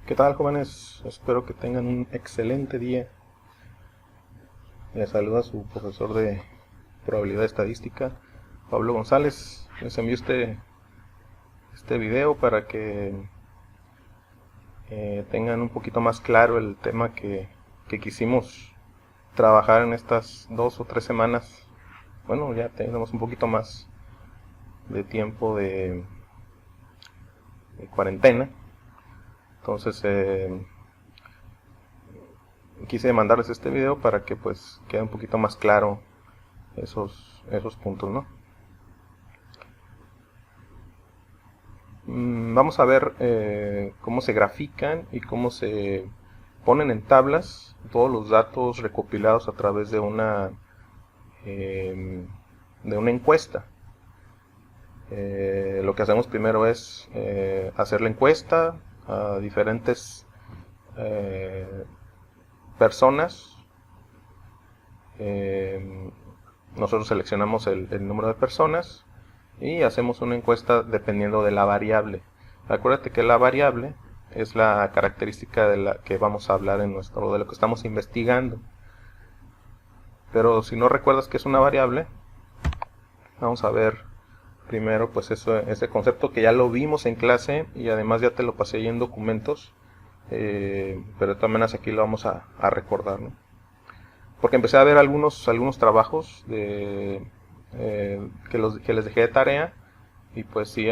¿Qué tal, jóvenes? Espero que tengan un excelente día. Les saluda su profesor de probabilidad estadística, Pablo González. Les envío este video para que tengan un poquito más claro el tema que quisimos trabajar en estas 2 o 3 semanas. Bueno, ya tenemos un poquito más de tiempo de cuarentena. Entonces, quise mandarles este video para que pues quede un poquito más claro esos puntos, ¿no? Vamos a ver cómo se grafican y cómo se ponen en tablas todos los datos recopilados a través de una encuesta. Lo que hacemos primero es hacer la encuesta a diferentes personas. Nosotros seleccionamos el número de personas y hacemos una encuesta dependiendo de la variable. Acuérdate que la variable es la característica de la que vamos a hablar de lo que estamos investigando. Pero si no recuerdas que es una variable, vamos a ver primero pues ese concepto que ya lo vimos en clase y además ya te lo pasé ahí en documentos, pero también aquí lo vamos a recordar, ¿no? Porque empecé a ver algunos trabajos que les dejé de tarea y pues sí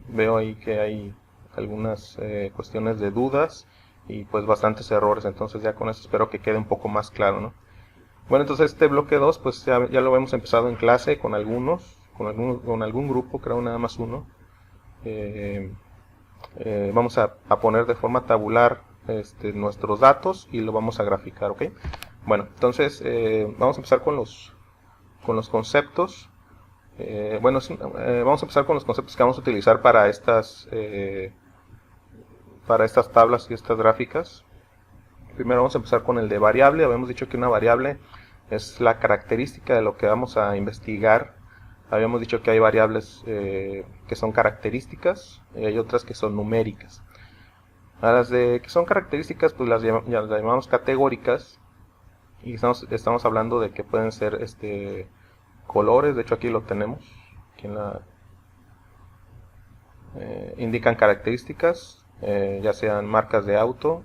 veo ahí que hay algunas cuestiones de dudas y pues bastantes errores. Entonces ya con eso espero que quede un poco más claro, ¿no? Bueno, entonces este bloque 2 pues ya lo hemos empezado en clase con algún grupo, creo nada más uno. Vamos a poner de forma tabular nuestros datos y lo vamos a graficar, ¿ok? Bueno, entonces vamos a empezar con los conceptos. Vamos a empezar con los conceptos que vamos a utilizar para estas tablas y estas gráficas. Primero vamos a empezar con el de variable. Habíamos dicho que una variable es la característica de lo que vamos a investigar. Habíamos dicho que hay variables que son características y hay otras que son numéricas. A las que son características pues las llamamos categóricas y estamos hablando de que pueden ser colores. De hecho aquí lo tenemos, aquí indican características, ya sean marcas de auto,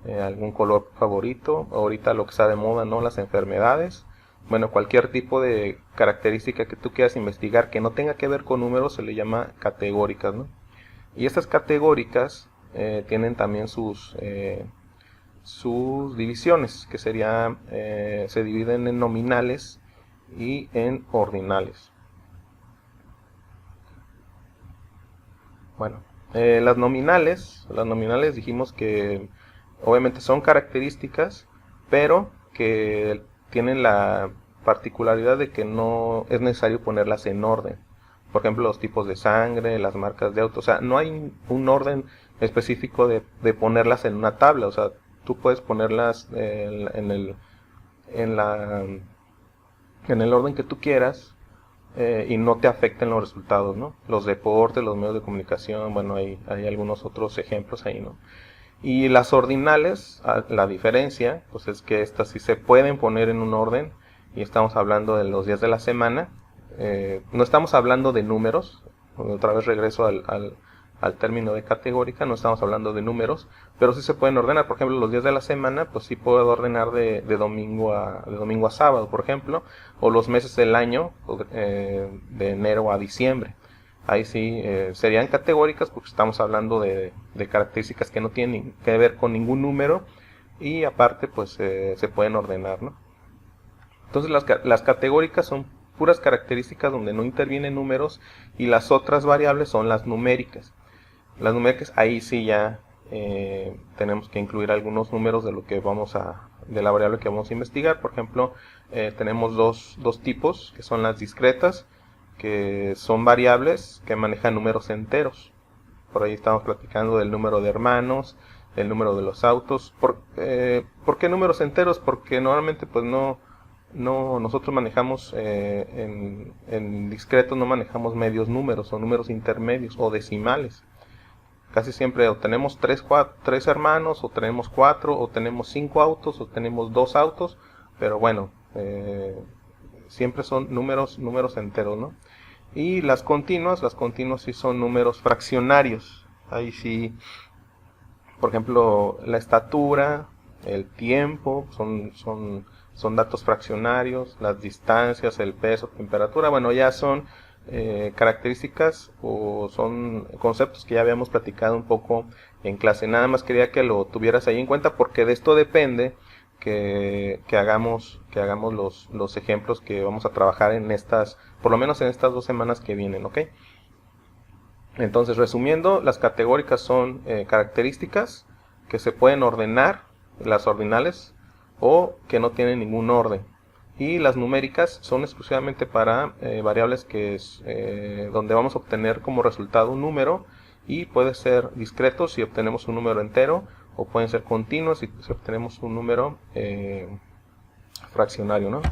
algún color favorito, ahorita lo que está de moda, ¿no? Las enfermedades. Bueno, cualquier tipo de característica que tú quieras investigar que no tenga que ver con números se le llama categóricas, ¿no? Y estas categóricas tienen también sus divisiones, que se dividen en nominales y en ordinales. Bueno, las nominales dijimos que obviamente son características, pero que tienen la particularidad de que no es necesario ponerlas en orden. Por ejemplo, los tipos de sangre, las marcas de auto, o sea, no hay un orden específico de ponerlas en una tabla. O sea, tú puedes ponerlas en el orden que tú quieras y no te afecten los resultados, ¿no? Los deportes, los medios de comunicación, bueno, hay algunos otros ejemplos ahí, ¿no? Y las ordinales, la diferencia, pues es que estas sí se pueden poner en un orden y estamos hablando de los días de la semana. No estamos hablando de números, otra vez regreso al término de categórica, no estamos hablando de números, pero sí se pueden ordenar. Por ejemplo, los días de la semana, pues sí puedo ordenar de domingo a sábado, por ejemplo, o los meses del año, de enero a diciembre. Ahí sí serían categóricas porque estamos hablando de características que no tienen que ver con ningún número y aparte pues se pueden ordenar, ¿no? Entonces las categóricas son puras características donde no intervienen números y las otras variables son las numéricas. Las numéricas ahí sí ya tenemos que incluir algunos números de la variable que vamos a investigar. Por ejemplo, tenemos dos tipos que son las discretas, que son variables que manejan números enteros. Por ahí estamos platicando del número de hermanos, del número de los autos. ¿Por qué números enteros? Porque normalmente pues nosotros manejamos en discretos, no manejamos medios números o números intermedios o decimales. Casi siempre o tenemos tres hermanos, o tenemos 4, o tenemos 5 autos, o tenemos 2 autos, pero bueno, siempre son números enteros, ¿no? Y las continuas sí son números fraccionarios. Ahí sí, por ejemplo, la estatura, el tiempo, son datos fraccionarios, las distancias, el peso, temperatura, bueno, ya son características o son conceptos que ya habíamos platicado un poco en clase. Nada más quería que lo tuvieras ahí en cuenta, porque de esto depende que hagamos los ejemplos que vamos a trabajar en estas, por lo menos en estas 2 semanas que vienen, ¿ok? Entonces, resumiendo, las categóricas son características que se pueden ordenar, las ordinales, o que no tienen ningún orden. Y las numéricas son exclusivamente para variables que es, donde vamos a obtener como resultado un número, y puede ser discreto si obtenemos un número entero, o pueden ser continuos si obtenemos un número fraccionario, ¿no?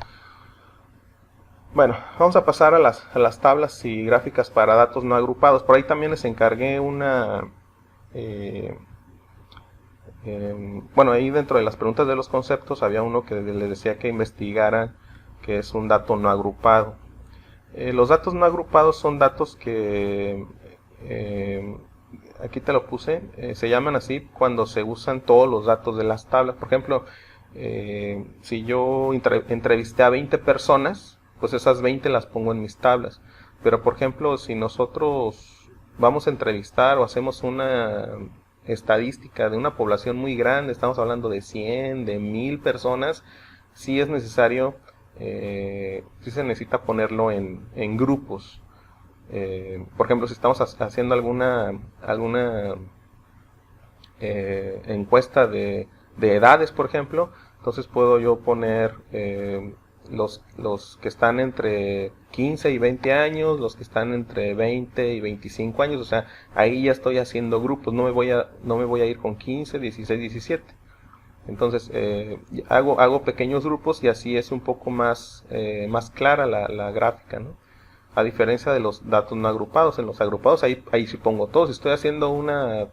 Bueno, vamos a pasar a las tablas y gráficas para datos no agrupados. Por ahí también les encargué una... bueno, ahí dentro de las preguntas de los conceptos había uno que les decía que investigaran qué es un dato no agrupado. Los datos no agrupados son datos que... aquí te lo puse, se llaman así cuando se usan todos los datos de las tablas. Por ejemplo, si yo entrevisté a 20 personas, pues esas 20 las pongo en mis tablas. Pero por ejemplo, si nosotros vamos a entrevistar o hacemos una estadística de una población muy grande, estamos hablando de 100, de 1000 personas, sí es necesario, sí se necesita ponerlo en grupos. Por ejemplo, si estamos haciendo alguna encuesta de edades, por ejemplo, entonces puedo yo poner los que están entre 15 y 20 años, los que están entre 20 y 25 años, o sea, ahí ya estoy haciendo grupos, no me voy a ir con 15, 16, 17. Entonces hago pequeños grupos, y así es un poco más clara la gráfica, ¿no? A diferencia de los datos no agrupados. En los agrupados ahí sí pongo todos. Si estoy haciendo una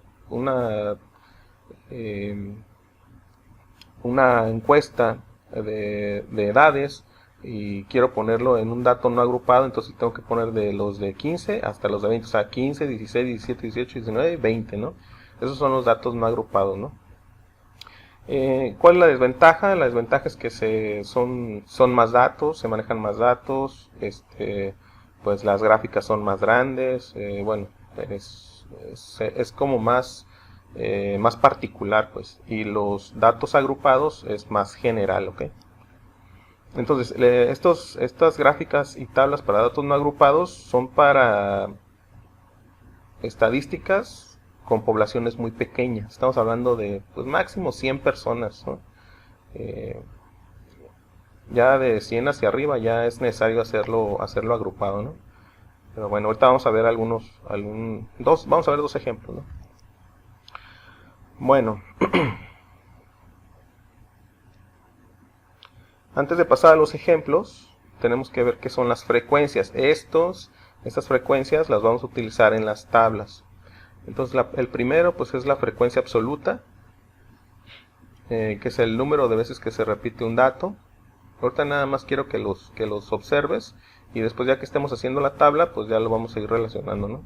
encuesta de edades y quiero ponerlo en un dato no agrupado, entonces tengo que poner de los de 15 hasta los de 20, o sea, 15, 16, 17, 18, 19, 20, ¿no? Esos son los datos no agrupados, ¿no? ¿Cuál es la desventaja? La desventaja es que son más datos, se manejan más datos, pues las gráficas son más grandes, bueno, es como más particular, pues, y los datos agrupados es más general, ¿ok? Entonces, estas gráficas y tablas para datos no agrupados son para estadísticas con poblaciones muy pequeñas. Estamos hablando de, pues, máximo 100 personas, ¿no? Ya de 100 hacia arriba ya es necesario hacerlo agrupado, ¿no? Pero bueno, ahorita vamos a ver vamos a ver 2 ejemplos, ¿no? Bueno, antes de pasar a los ejemplos, tenemos que ver qué son las frecuencias. Estas frecuencias las vamos a utilizar en las tablas. Entonces el primero, pues, es la frecuencia absoluta, que es el número de veces que se repite un dato. Ahorita nada más quiero que los observes, y después, ya que estemos haciendo la tabla, pues ya lo vamos a ir relacionando, ¿no?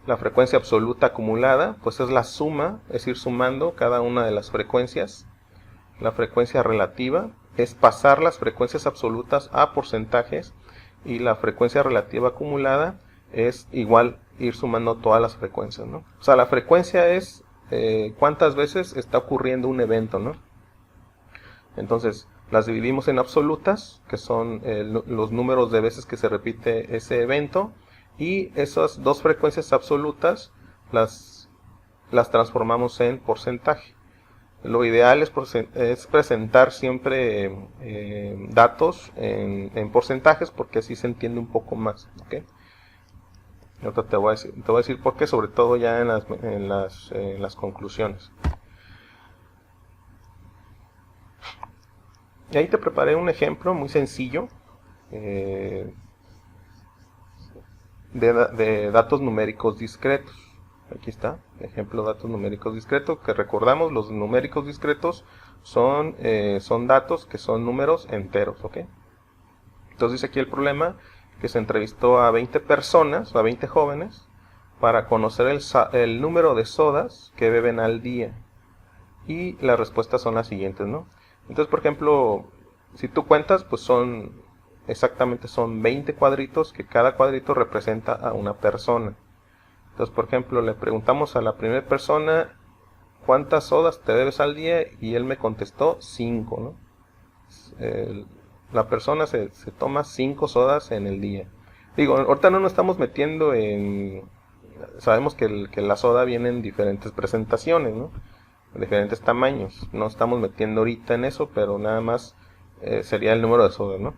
La frecuencia absoluta acumulada, pues es la suma, es ir sumando cada una de las frecuencias. La frecuencia relativa es pasar las frecuencias absolutas a porcentajes, y la frecuencia relativa acumulada es igual ir sumando todas las frecuencias, ¿no? O sea, la frecuencia es cuántas veces está ocurriendo un evento, ¿no? Entonces, las dividimos en absolutas, que son los números de veces que se repite ese evento, y esas 2 frecuencias absolutas las transformamos en porcentaje. Lo ideal es presentar siempre datos en porcentajes, porque así se entiende un poco más, ¿okay? Ahorita te voy a decir por qué, sobre todo ya en las conclusiones. Y ahí te preparé un ejemplo muy sencillo de datos numéricos discretos. Aquí está, ejemplo, datos numéricos discretos, que recordamos, los numéricos discretos son datos que son números enteros, ¿ok? Entonces dice aquí el problema, que se entrevistó a 20 personas, a 20 jóvenes, para conocer el número de sodas que beben al día. Y las respuestas son las siguientes, ¿no? Entonces, por ejemplo, si tú cuentas, pues exactamente son 20 cuadritos, que cada cuadrito representa a una persona. Entonces, por ejemplo, le preguntamos a la primera persona, ¿cuántas sodas te bebes al día? Y él me contestó 5, ¿no? La persona se toma 5 sodas en el día. Digo, ahorita no nos estamos metiendo en... Sabemos que la soda viene en diferentes presentaciones, ¿no? Diferentes tamaños. No estamos metiendo ahorita en eso, pero nada más sería el número de sodas, ¿no?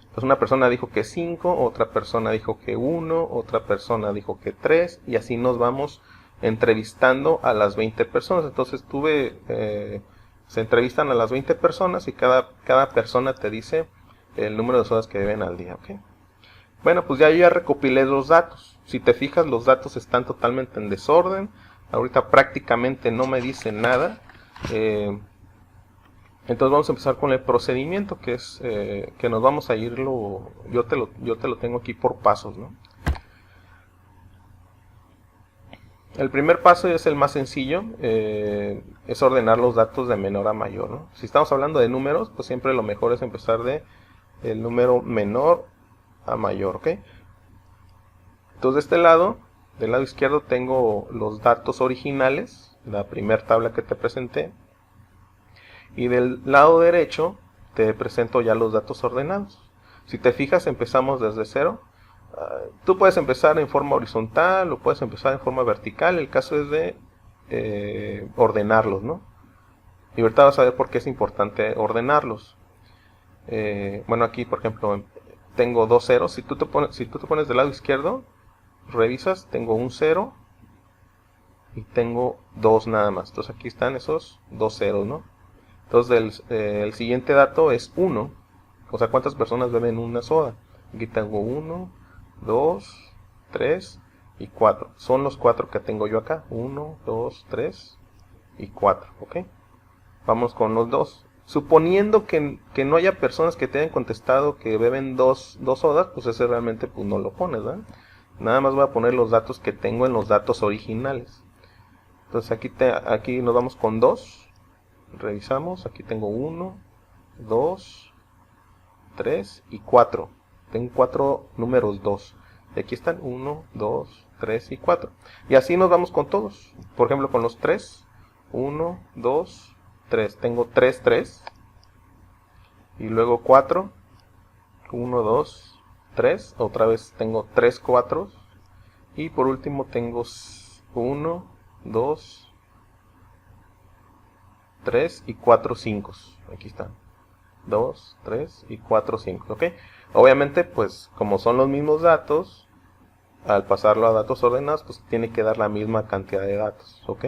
Entonces una persona dijo que 5, otra persona dijo que 1, otra persona dijo que 3, y así nos vamos entrevistando a las 20 personas. Entonces se entrevistan a las 20 personas y cada persona te dice el número de sodas que beben al día, ¿ok? Bueno, pues yo ya recopilé los datos. Si te fijas, los datos están totalmente en desorden. Ahorita prácticamente no me dicen nada. Entonces vamos a empezar con el procedimiento, que es que nos vamos a irlo. Yo te lo tengo aquí por pasos, ¿no? El primer paso es el más sencillo, es ordenar los datos de menor a mayor, ¿no? Si estamos hablando de números, pues siempre lo mejor es empezar de el número menor a mayor, ¿ok? Entonces de este lado, del lado izquierdo, tengo los datos originales, la primera tabla que te presenté. Y del lado derecho te presento ya los datos ordenados. Si te fijas, empezamos desde cero. Tú puedes empezar en forma horizontal o puedes empezar en forma vertical. El caso es de ordenarlos, ¿no? Y ahorita vas a ver por qué es importante ordenarlos. Bueno, aquí por ejemplo tengo dos ceros. Si tú te pones del lado izquierdo, revisas, tengo un 0 y tengo 2 nada más. Entonces aquí están esos dos ceros, ¿no? Entonces el siguiente dato es 1. O sea, ¿cuántas personas beben una soda? Aquí tengo 1, 2, 3 y 4. Son los 4 que tengo yo acá. 1, 2, 3 y 4. ¿Ok? Vamos con los 2. Suponiendo que no haya personas que te hayan contestado que beben dos sodas, pues ese realmente pues no lo pones, ¿verdad? Nada más voy a poner los datos que tengo en los datos originales. Entonces aquí nos vamos con 2. Revisamos, aquí tengo 1, 2, 3 y 4. Tengo 4 números 2. Y aquí están 1, 2, 3 y 4. Y así nos vamos con todos. Por ejemplo, con los 3. 1, 2, 3. Tengo 3, 3. Y luego 4. 1, 2, 3. Otra vez tengo 3, 4. Y por último tengo 1, 2, 3 y 4 5. Aquí están. 2, 3 y 4 5. ¿Ok? Obviamente, pues como son los mismos datos, al pasarlo a datos ordenados, pues tiene que dar la misma cantidad de datos. ¿Ok?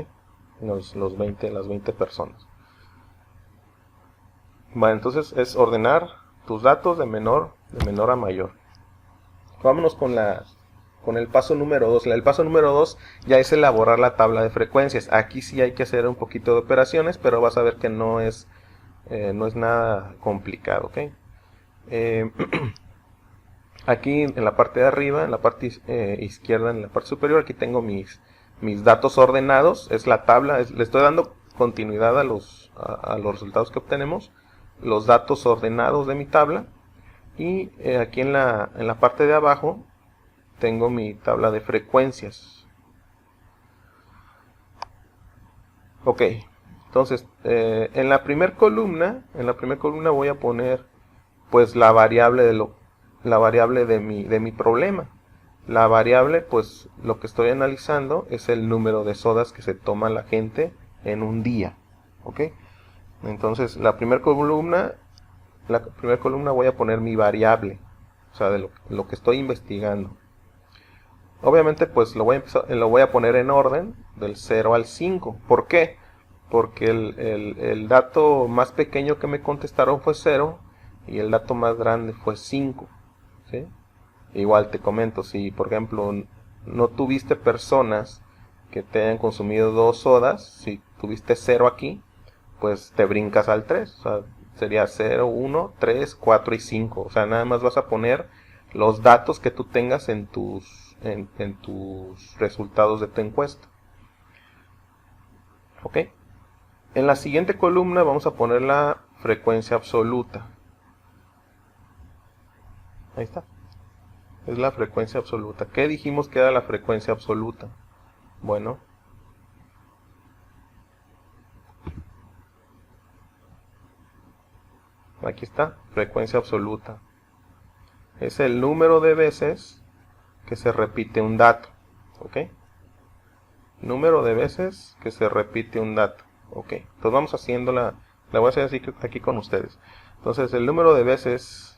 Las 20 personas. Bueno, entonces es ordenar tus datos de menor a mayor. Vámonos con el paso número 2. El paso número 2 ya es elaborar la tabla de frecuencias. Aquí sí hay que hacer un poquito de operaciones, pero vas a ver que no es nada complicado, ¿ok? Aquí en la parte de arriba, en la parte izquierda, en la parte superior, aquí tengo mis datos ordenados. Es la tabla, le estoy dando continuidad a los resultados que obtenemos. Los datos ordenados de mi tabla. Y aquí en la parte de abajo tengo mi tabla de frecuencias. Ok, entonces en la primera columna voy a poner pues la variable de mi problema. La variable, pues lo que estoy analizando es el número de sodas que se toma la gente en un día. Ok, entonces la primera columna voy a poner mi variable, o sea, de lo que estoy investigando. Obviamente pues lo voy a poner en orden del 0 al 5. ¿Por qué? Porque el dato más pequeño que me contestaron fue 0 y el dato más grande fue 5. ¿Sí? Igual te comento, si por ejemplo no tuviste personas que te hayan consumido 2 sodas. Si tuviste 0 aquí, pues te brincas al 3. O sea, sería 0, 1, 3, 4 y 5. O sea, nada más vas a poner los datos que tú tengas en tus resultados de tu encuesta. ¿Ok? En la siguiente columna vamos a poner la frecuencia absoluta. Ahí está. Es la frecuencia absoluta. ¿Qué dijimos que era la frecuencia absoluta? Bueno, aquí está, frecuencia absoluta. Es el número de veces que se repite un dato. ¿Ok? Número de veces que se repite un dato. Ok, entonces vamos haciendo la voy a hacer así aquí con ustedes. Entonces el número de veces,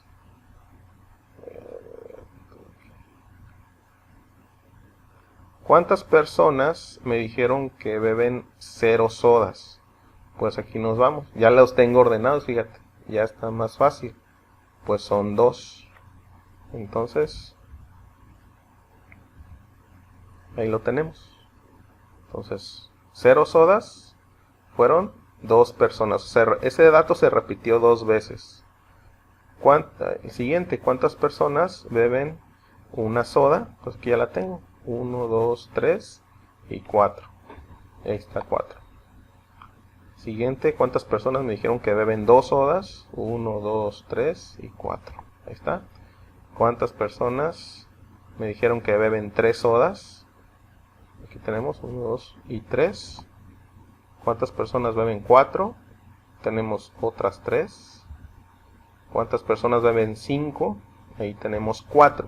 ¿cuántas personas me dijeron que beben 0 sodas? Pues aquí nos vamos, ya los tengo ordenados, fíjate, ya está más fácil. Pues son 2. Entonces ahí lo tenemos. Entonces 0 sodas fueron 2 personas. O sea, ese dato se repitió 2 veces. El siguiente, ¿cuántas personas beben una soda? Pues aquí ya la tengo. 1, 2, 3 y 4. Ahí está 4. Siguiente, ¿cuántas personas me dijeron que beben 2 sodas? 1, 2, 3 y 4. Ahí está. ¿Cuántas personas me dijeron que beben 3 sodas? Aquí tenemos 1, 2 y 3. ¿Cuántas personas beben 4? Tenemos otras 3. ¿Cuántas personas beben 5? Ahí tenemos 4.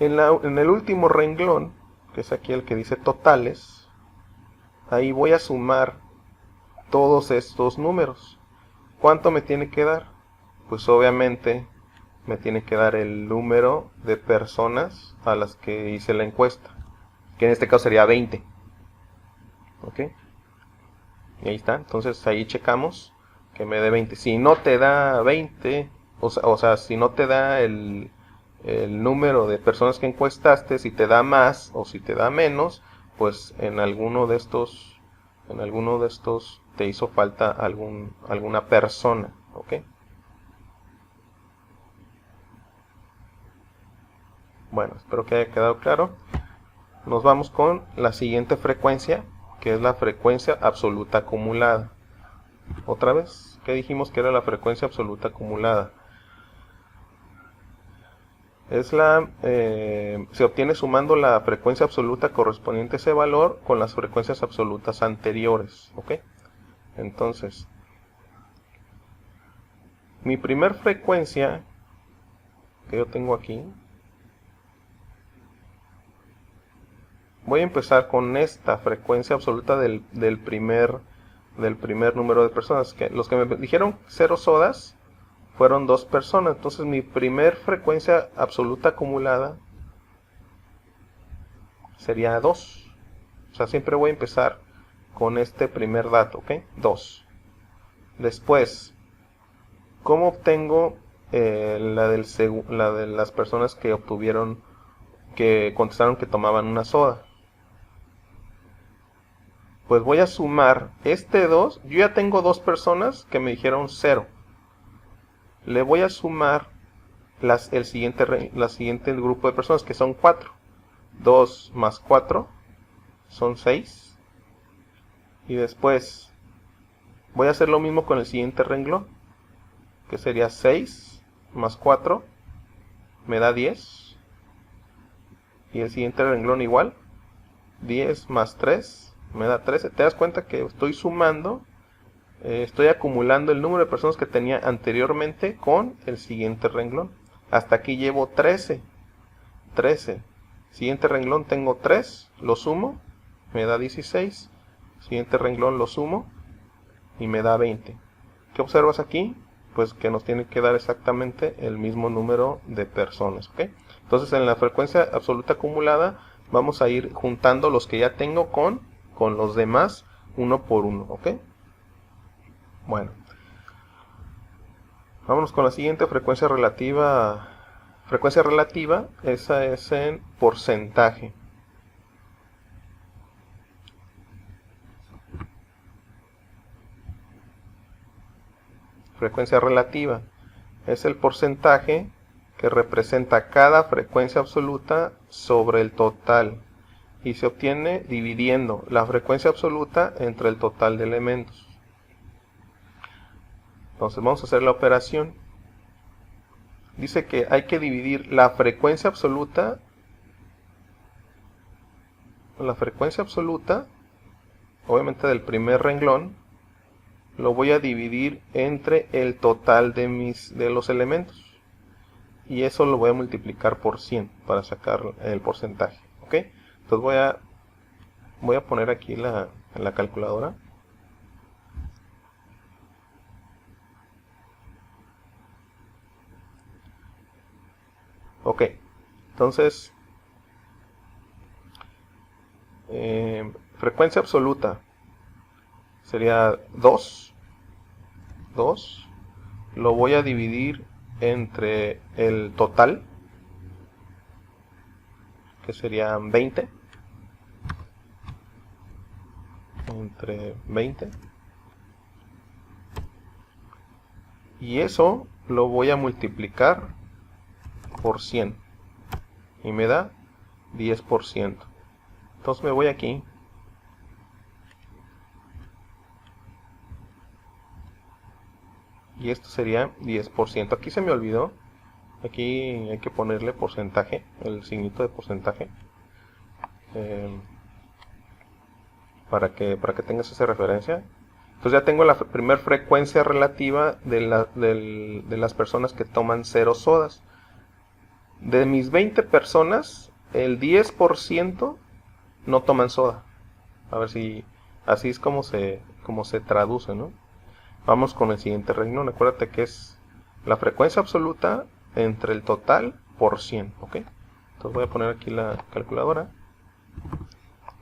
En el último renglón, que es aquí el que dice totales, ahí voy a sumar todos estos números. ¿Cuánto me tiene que dar? Pues obviamente me tiene que dar el número de personas a las que hice la encuesta, que en este caso sería 20. ¿Ok? Y ahí está. Entonces ahí checamos que me dé 20. Si no te da 20, o sea, si no te da el número de personas que encuestaste, si te da más o si te da menos, pues en alguno de estos te hizo falta alguna persona. ¿Ok? Bueno, espero que haya quedado claro. Nos vamos con la siguiente frecuencia, que es la frecuencia absoluta acumulada. Otra vez, ¿qué dijimos que era la frecuencia absoluta acumulada? Se obtiene sumando la frecuencia absoluta correspondiente a ese valor con las frecuencias absolutas anteriores. ¿Ok? Entonces, mi primer frecuencia que yo tengo aquí, voy a empezar con esta frecuencia absoluta del primer número de personas. Los que me dijeron 0 sodas fueron 2 personas. Entonces mi primer frecuencia absoluta acumulada sería 2. O sea, siempre voy a empezar con este primer dato, ¿ok? 2. Después, ¿cómo obtengo la de las personas que contestaron que tomaban una soda? Pues voy a sumar este 2. Yo ya tengo 2 personas que me dijeron 0. Le voy a sumar el siguiente grupo de personas, que son 4. 2 más 4 son 6. Y después voy a hacer lo mismo con el siguiente renglón, que sería 6 más 4 me da 10. Y el siguiente renglón igual. 10 más 3 me da 13. Te das cuenta que estoy sumando, estoy acumulando el número de personas que tenía anteriormente con el siguiente renglón. Hasta aquí llevo 13. Siguiente renglón tengo 3, lo sumo, me da 16. Siguiente renglón lo sumo y me da 20. ¿Qué observas aquí? Pues que nos tiene que dar exactamente el mismo número de personas. ¿Ok? Entonces en la frecuencia absoluta acumulada vamos a ir juntando los que ya tengo con los demás uno por uno. ¿Ok? Bueno, vámonos con la siguiente frecuencia relativa frecuencia relativa, esa es en porcentaje. Frecuencia relativa es el porcentaje que representa cada frecuencia absoluta sobre el total y se obtiene dividiendo la frecuencia absoluta entre el total de elementos. Entonces vamos a hacer la operación. Dice que hay que dividir la frecuencia absoluta, obviamente del primer renglón, lo voy a dividir entre el total de los elementos. Y eso lo voy a multiplicar por 100 para sacar el porcentaje. ¿Ok? Entonces voy a poner aquí la calculadora. Ok, entonces frecuencia absoluta sería 2. Lo voy a dividir entre el total, que serían 20, entre 20, y eso lo voy a multiplicar por 100 y me da 10%. Entonces me voy aquí y esto sería 10%. Aquí se me olvidó, aquí hay que ponerle porcentaje, el signito de porcentaje, para que tengas esa referencia. Entonces ya tengo la primera frecuencia relativa de las personas que toman 0 sodas. De mis 20 personas, el 10% no toman soda. A ver si así es como se traduce, ¿no? Vamos con el siguiente renglón. Acuérdate que es la frecuencia absoluta entre el total por 100, ¿ok? Entonces voy a poner aquí la calculadora,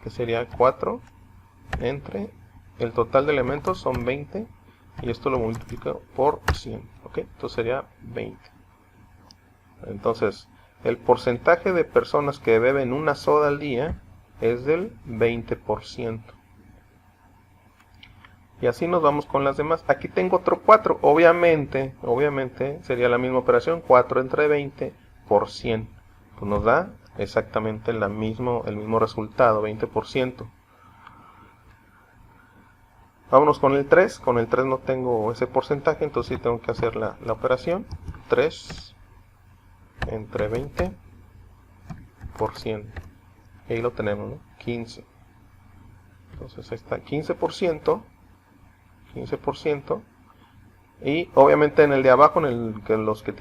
que sería 4 entre el total de elementos son 20 y esto lo multiplico por 100, ¿ok? Entonces sería 20. Entonces, el porcentaje de personas que beben una soda al día es del 20%. Y así nos vamos con las demás. Aquí tengo otro 4. Obviamente sería la misma operación. 4 entre 20 por 100. Pues nos da exactamente el mismo resultado, 20%. Vámonos con el 3. Con el 3 no tengo ese porcentaje, entonces sí tengo que hacer la operación. 3 entre 20 por 100. Y ahí lo tenemos, ¿no? 15. Entonces ahí está 15%. Y obviamente en el de abajo, en el que los que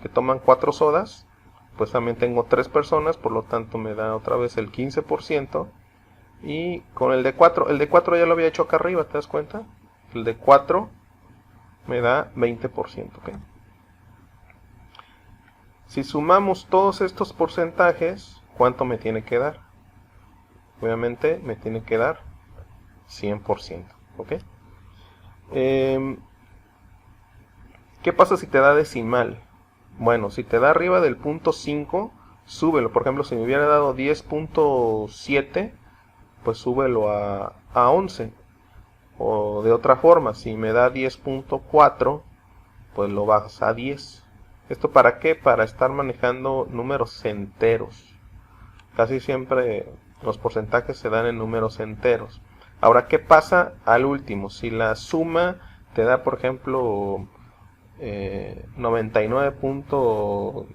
toman 4 sodas, pues también tengo 3 personas, por lo tanto me da otra vez el 15%. Y con el de 4 ya lo había hecho acá arriba, ¿te das cuenta? El de 4 me da 20%, ¿ok? Si sumamos todos estos porcentajes, ¿cuánto me tiene que dar? Obviamente me tiene que dar 100%, ¿ok? ¿Qué pasa si te da decimal? Bueno, si te da arriba del punto 5, súbelo. Por ejemplo, si me hubiera dado 10.7, pues súbelo a 11. O de otra forma, si me da 10.4, pues lo bajas a 10. ¿Esto para qué? Para estar manejando números enteros. Casi siempre los porcentajes se dan en números enteros. Ahora, ¿qué pasa al último? Si la suma te da, por ejemplo, 99. O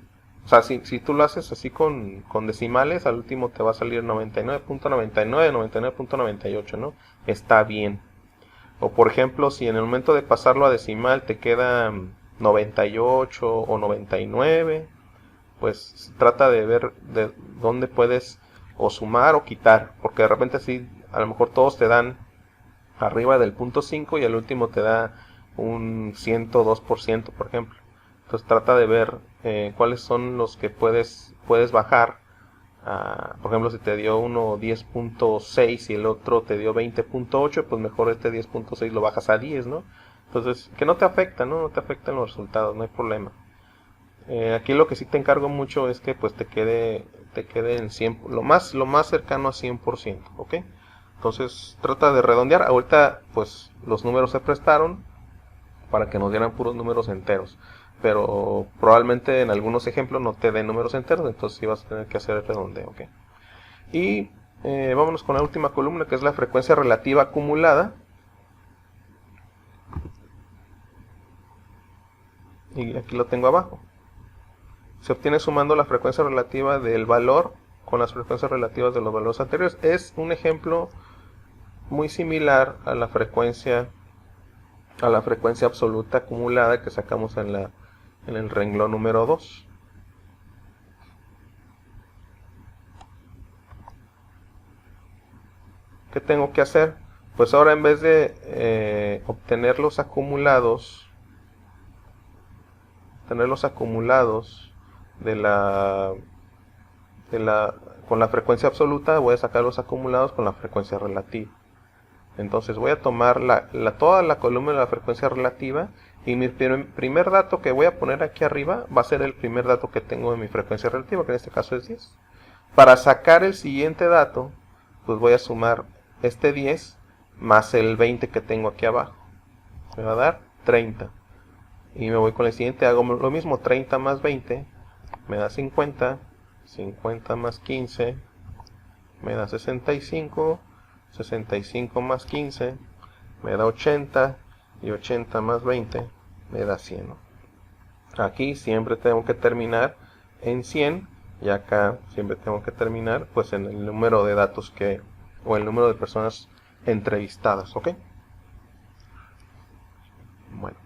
sea, si tú lo haces así con decimales, al último te va a salir 99.99, 99.98, ¿no? Está bien. O por ejemplo, si en el momento de pasarlo a decimal te queda 98 o 99, pues trata de ver de dónde puedes o sumar o quitar, porque de repente así a lo mejor todos te dan arriba del punto 5 y al último te da un 102%, por ejemplo. Entonces trata de ver cuáles son los que puedes bajar. Por ejemplo, si te dio uno 10.6 y el otro te dio 20.8, pues mejor este 10.6 lo bajas a 10, ¿no? Entonces, que no te afecta, ¿no? No te afectan los resultados, no hay problema. Aquí lo que sí te encargo mucho es que pues te quede en 100, lo más cercano a 100%, ¿ok? Entonces trata de redondear. Ahorita pues los números se prestaron para que nos dieran puros números enteros, pero probablemente en algunos ejemplos no te den números enteros, entonces sí vas a tener que hacer el redondeo, ¿ok? Y vámonos con la última columna, que es la frecuencia relativa acumulada. Y aquí lo tengo abajo. Se obtiene sumando la frecuencia relativa del valor con las frecuencias relativas de los valores anteriores. Es un ejemplo muy similar a la frecuencia absoluta acumulada que sacamos en el renglón número 2. ¿Qué tengo que hacer? Pues ahora, en vez de obtener los acumulados con la frecuencia absoluta, voy a sacar los acumulados con la frecuencia relativa. Entonces voy a tomar toda la columna de la frecuencia relativa, y mi primer dato que voy a poner aquí arriba va a ser el primer dato que tengo de mi frecuencia relativa, que en este caso es 10. Para sacar el siguiente dato, pues voy a sumar este 10 más el 20 que tengo aquí abajo. Me va a dar 30. Y me voy con el siguiente, hago lo mismo, 30 más 20 me da 50, 50 más 15 me da 65, 65 más 15 me da 80, y 80 más 20 me da 100. Aquí siempre tengo que terminar en 100, y acá siempre tengo que terminar pues en el número de datos o el número de personas entrevistadas, ¿ok? Bueno,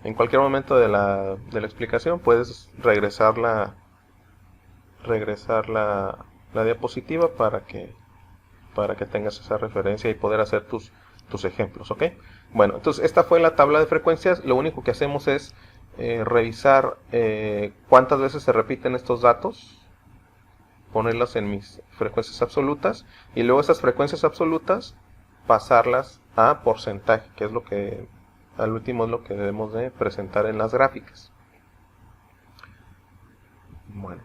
en cualquier momento de la explicación puedes regresar la diapositiva para que tengas esa referencia y poder hacer tus ejemplos, ¿ok? Bueno, entonces esta fue la tabla de frecuencias. Lo único que hacemos es revisar cuántas veces se repiten estos datos, ponerlas en mis frecuencias absolutas, y luego esas frecuencias absolutas pasarlas a porcentaje, que es lo que al último es lo que debemos de presentar en las gráficas. Bueno,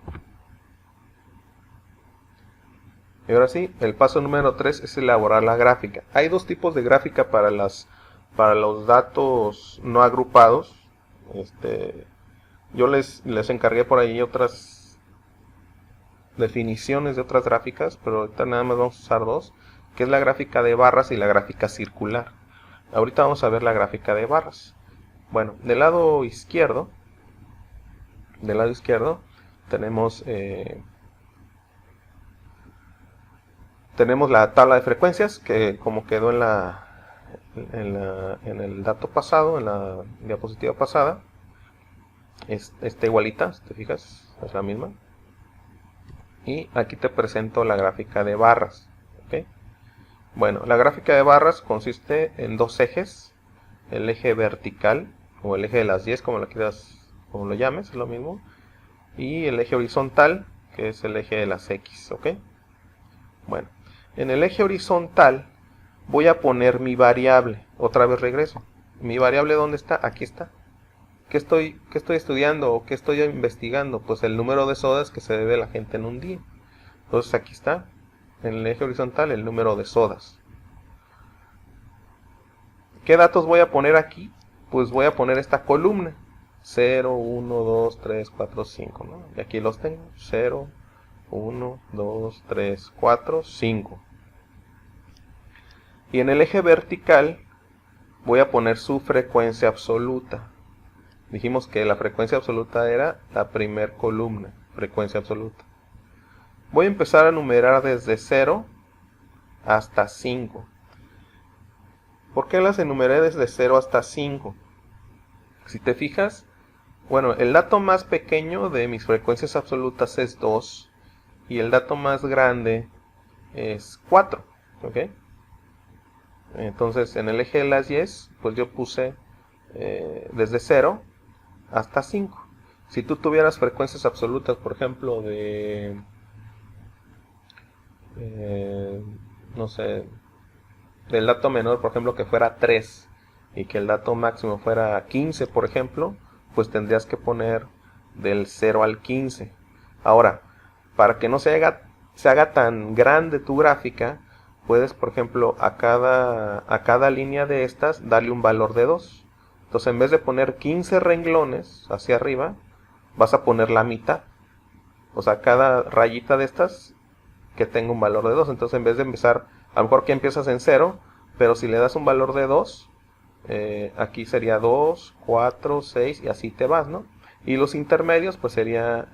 y ahora sí, el paso número 3 es elaborar la gráfica. Hay dos tipos de gráfica para los datos no agrupados. Yo les encargué por ahí otras definiciones de otras gráficas, pero ahorita nada más vamos a usar dos, que es la gráfica de barras y la gráfica circular. Ahorita vamos a ver la gráfica de barras. Bueno, del lado izquierdo tenemos la tabla de frecuencias, que como quedó en el dato pasado, en la diapositiva pasada, está igualita, si te fijas, es la misma. Y aquí te presento la gráfica de barras, ¿ok? Bueno, la gráfica de barras consiste en dos ejes: el eje vertical, o el eje de las 10, como lo llames, es lo mismo, y el eje horizontal, que es el eje de las X, ¿ok? Bueno, en el eje horizontal voy a poner mi variable. Otra vez regreso. ¿Mi variable dónde está? Aquí está. ¿Qué estoy estudiando o qué estoy investigando? Pues el número de sodas que se bebe la gente en un día. Entonces aquí está, en el eje horizontal, el número de sodas. ¿Qué datos voy a poner aquí? Pues voy a poner esta columna: 0, 1, 2, 3, 4, 5, ¿no? Y aquí los tengo: 0, 1, 2, 3, 4, 5. Y en el eje vertical voy a poner su frecuencia absoluta. Dijimos que la frecuencia absoluta era la primer columna, frecuencia absoluta. Voy a empezar a numerar desde 0 hasta 5. ¿Por qué las enumeré desde 0 hasta 5? Si te fijas, bueno, el dato más pequeño de mis frecuencias absolutas es 2, y el dato más grande es 4, ¿ok? Entonces en el eje de las 10, pues yo puse desde 0 hasta 5. Si tú tuvieras frecuencias absolutas, por ejemplo, no sé, del dato menor, por ejemplo, que fuera 3, y que el dato máximo fuera 15, por ejemplo, pues tendrías que poner del 0 al 15. Ahora, para que no se haga tan grande tu gráfica, puedes, por ejemplo, a cada línea de estas darle un valor de 2. Entonces, en vez de poner 15 renglones hacia arriba, vas a poner la mitad. O sea, cada rayita de estas que tenga un valor de 2. Entonces, en vez de empezar, a lo mejor que empiezas en 0, pero si le das un valor de 2, aquí sería 2, 4, 6 y así te vas, ¿no? Y los intermedios pues sería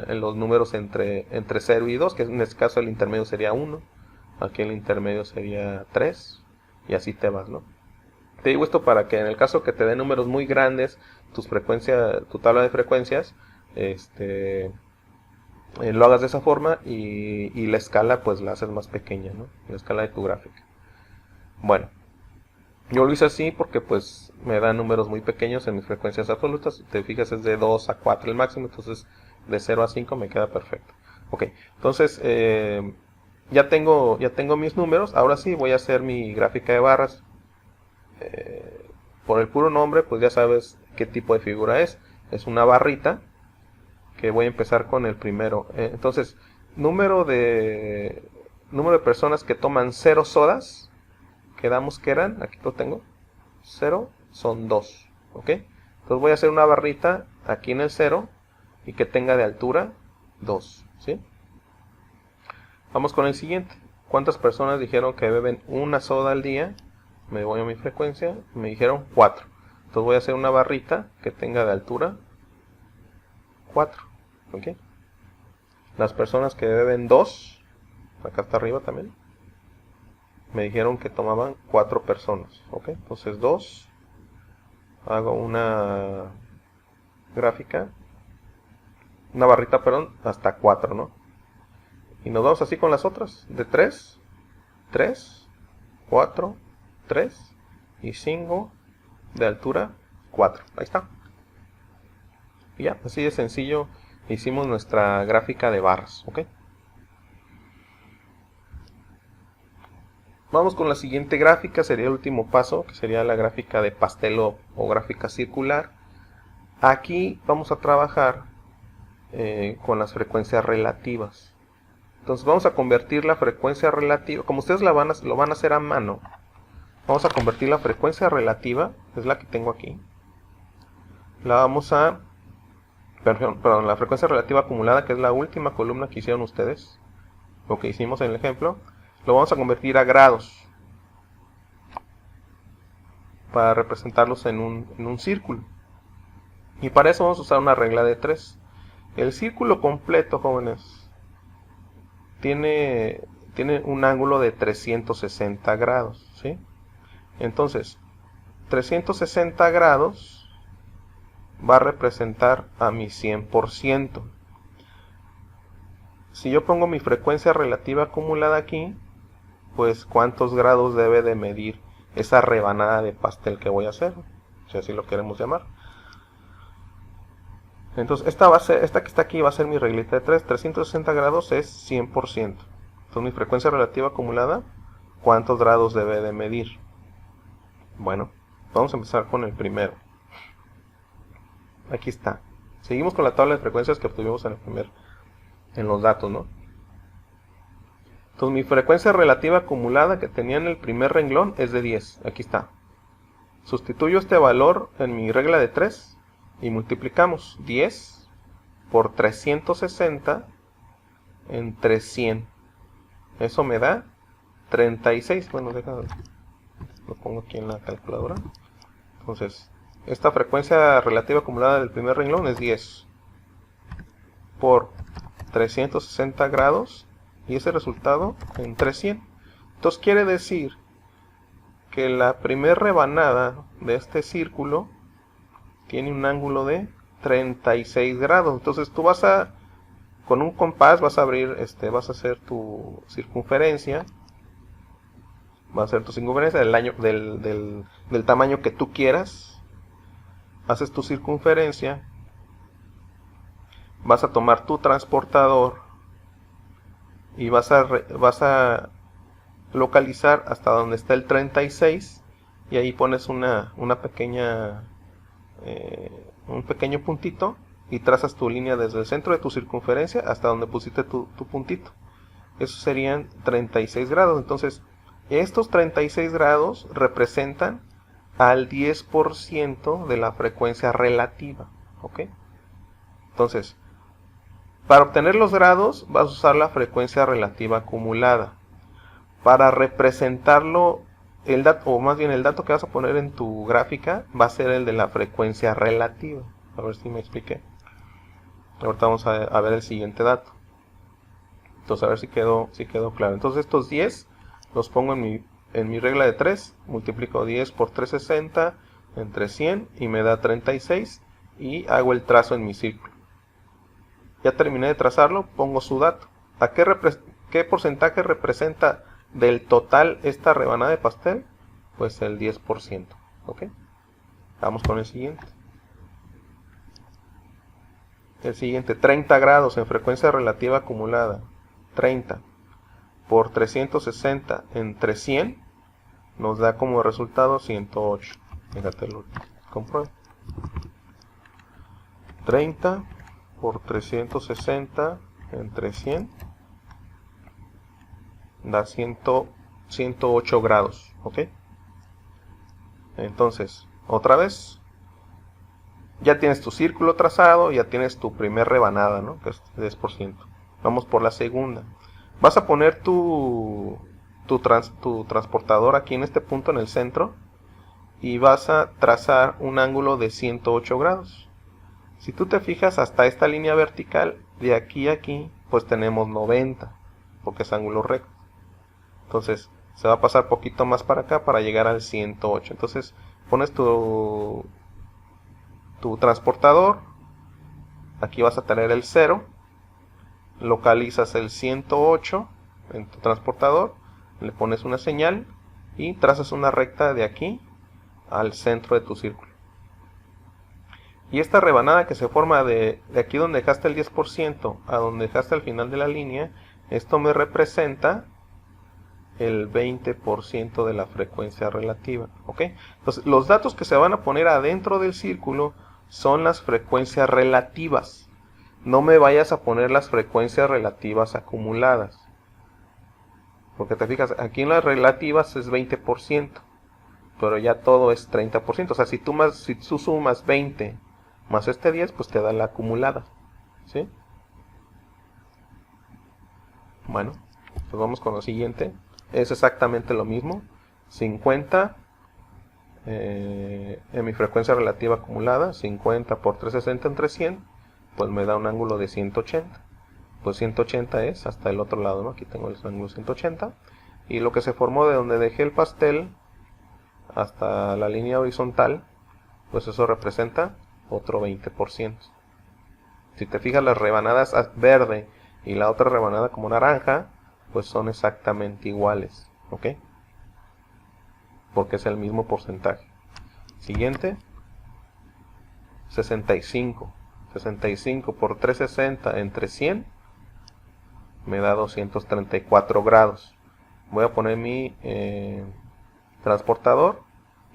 los números entre 0 y 2, que en este caso el intermedio sería 1, aquí el intermedio sería 3 y así te vas, ¿no? Te digo esto para que en el caso que te den números muy grandes, tu tabla de frecuencias, lo hagas de esa forma y la escala pues la haces más pequeña, ¿no? La escala de tu gráfica. Bueno, yo lo hice así porque pues me dan números muy pequeños en mis frecuencias absolutas. Si te fijas es de 2 a 4 el máximo, entonces de 0 a 5 me queda perfecto. Ok, entonces ya tengo mis números. Ahora sí voy a hacer mi gráfica de barras. Por el puro nombre pues ya sabes qué tipo de figura es. Es una barrita que voy a empezar con el primero. Entonces, número de personas que toman 0 sodas. Quedamos que eran, aquí lo tengo, 0 son 2, ¿ok? Entonces voy a hacer una barrita aquí en el 0 y que tenga de altura 2, ¿sí? Vamos con el siguiente. ¿Cuántas personas dijeron que beben una soda al día? Me voy a mi frecuencia, me dijeron 4. Entonces voy a hacer una barrita que tenga de altura 4, ¿ok? Las personas que beben 2, acá está arriba también, me dijeron que tomaban 4 personas, ¿ok? Entonces 2, hago una gráfica, una barrita, perdón, hasta 4, ¿no? Y nos vamos así con las otras, de 3, 3, 4, 3 y 5, de altura 4, ahí está. Y ya, así de sencillo hicimos nuestra gráfica de barras, ¿ok? Vamos con la siguiente gráfica, sería el último paso, que sería la gráfica de pastel o gráfica circular. Aquí vamos a trabajar con las frecuencias relativas. Entonces vamos a convertir la frecuencia relativa, como ustedes lo van a hacer a mano, vamos a convertir la frecuencia relativa, que es la que tengo aquí, perdón, la frecuencia relativa acumulada, que es la última columna que hicieron ustedes, lo que hicimos en el ejemplo, lo vamos a convertir a grados para representarlos en un círculo. Y para eso vamos a usar una regla de 3. El círculo completo, jóvenes, tiene un ángulo de 360 grados, ¿sí? Entonces, 360 grados va a representar a mi 100%. Si yo pongo mi frecuencia relativa acumulada aquí, pues cuántos grados debe de medir esa rebanada de pastel que voy a hacer, si así lo queremos llamar. Entonces esta que está aquí va a ser mi reglita de 3, 360 grados es 100%. Entonces mi frecuencia relativa acumulada, ¿cuántos grados debe de medir? Bueno, vamos a empezar con el primero. Aquí está. Seguimos con la tabla de frecuencias que obtuvimos en los datos, ¿no? Entonces mi frecuencia relativa acumulada que tenía en el primer renglón es de 10. Aquí está. Sustituyo este valor en mi regla de 3 y multiplicamos 10 por 360 entre 100. Eso me da 36. Bueno, lo pongo aquí en la calculadora. Entonces, esta frecuencia relativa acumulada del primer renglón es 10 por 360 grados. Y ese resultado entre 100. Entonces quiere decir que la primer rebanada de este círculo tiene un ángulo de 36 grados. Entonces tú con un compás vas a abrir, vas a hacer tu circunferencia. Vas a hacer tu circunferencia del tamaño que tú quieras. Haces tu circunferencia. Vas a tomar tu transportador. Y vas a localizar hasta donde está el 36 y ahí pones un pequeño puntito y trazas tu línea desde el centro de tu circunferencia hasta donde pusiste tu puntito. Eso serían 36 grados. Entonces, estos 36 grados representan al 10% de la frecuencia relativa. ¿Ok? Entonces, para obtener los grados vas a usar la frecuencia relativa acumulada. Para representarlo, el dato, o más bien el dato que vas a poner en tu gráfica va a ser el de la frecuencia relativa. A ver si me expliqué. Ahorita vamos a ver el siguiente dato. Entonces a ver si quedó claro. Entonces estos 10 los pongo en mi regla de 3. Multiplico 10 por 360 entre 100 y me da 36. Y hago el trazo en mi círculo. Ya terminé de trazarlo, pongo su dato. ¿A qué porcentaje representa del total esta rebanada de pastel? Pues el 10%. ¿Ok? Vamos con el siguiente. El siguiente, 30 grados en frecuencia relativa acumulada. 30 por 360 entre 100 nos da como resultado 108. Fíjate, lo compruebo. 30 por 360 entre 100 da 108 grados. ¿Ok? Entonces, otra vez, ya tienes tu círculo trazado, ya tienes tu primer rebanada, ¿no? Que es 10%. Vamos por la segunda. Vas a poner tu transportador aquí en este punto en el centro y vas a trazar un ángulo de 108 grados. Si tú te fijas hasta esta línea vertical, de aquí a aquí, pues tenemos 90, porque es ángulo recto. Entonces, se va a pasar poquito más para acá para llegar al 108. Entonces, pones tu transportador, aquí vas a tener el 0, localizas el 108 en tu transportador, le pones una señal y trazas una recta de aquí al centro de tu círculo. Y esta rebanada que se forma de aquí donde dejaste el 10% a donde dejaste al final de la línea, esto me representa el 20% de la frecuencia relativa. ¿Ok? Entonces, los datos que se van a poner adentro del círculo son las frecuencias relativas. No me vayas a poner las frecuencias relativas acumuladas. Porque te fijas, aquí en las relativas es 20%. Pero ya todo es 30%. O sea, si tú sumas 20 más este 10, pues te da la acumulada. ¿Sí? Bueno, pues vamos con lo siguiente. Es exactamente lo mismo. 50 en mi frecuencia relativa acumulada. 50 por 360 entre 100. Pues me da un ángulo de 180. Pues 180 es hasta el otro lado, ¿no? Aquí tengo el ángulo 180. Y lo que se formó de donde dejé el pastel hasta la línea horizontal, pues eso representa otro 20%. Si te fijas, las rebanadas verde y la otra rebanada como naranja, pues son exactamente iguales. ¿Ok? Porque es el mismo porcentaje. Siguiente. 65. 65 por 360 entre 100 me da 234 grados. Voy a poner mi transportador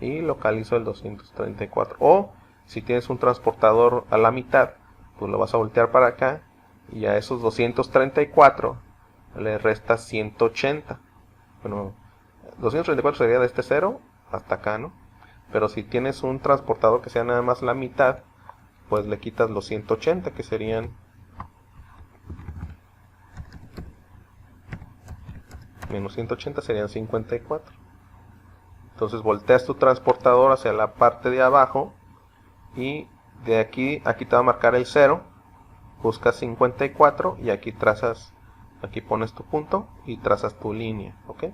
y localizo el 234. O si tienes un transportador a la mitad, pues lo vas a voltear para acá y a esos 234 le restas 180. Bueno, 234 sería de este 0 hasta acá, ¿no? Pero si tienes un transportador que sea nada más la mitad, pues le quitas los 180, que serían menos 180 serían 54. Entonces volteas tu transportador hacia la parte de abajo y de aquí te va a marcar el 0, buscas 54 y aquí pones tu punto y trazas tu línea. ¿Ok?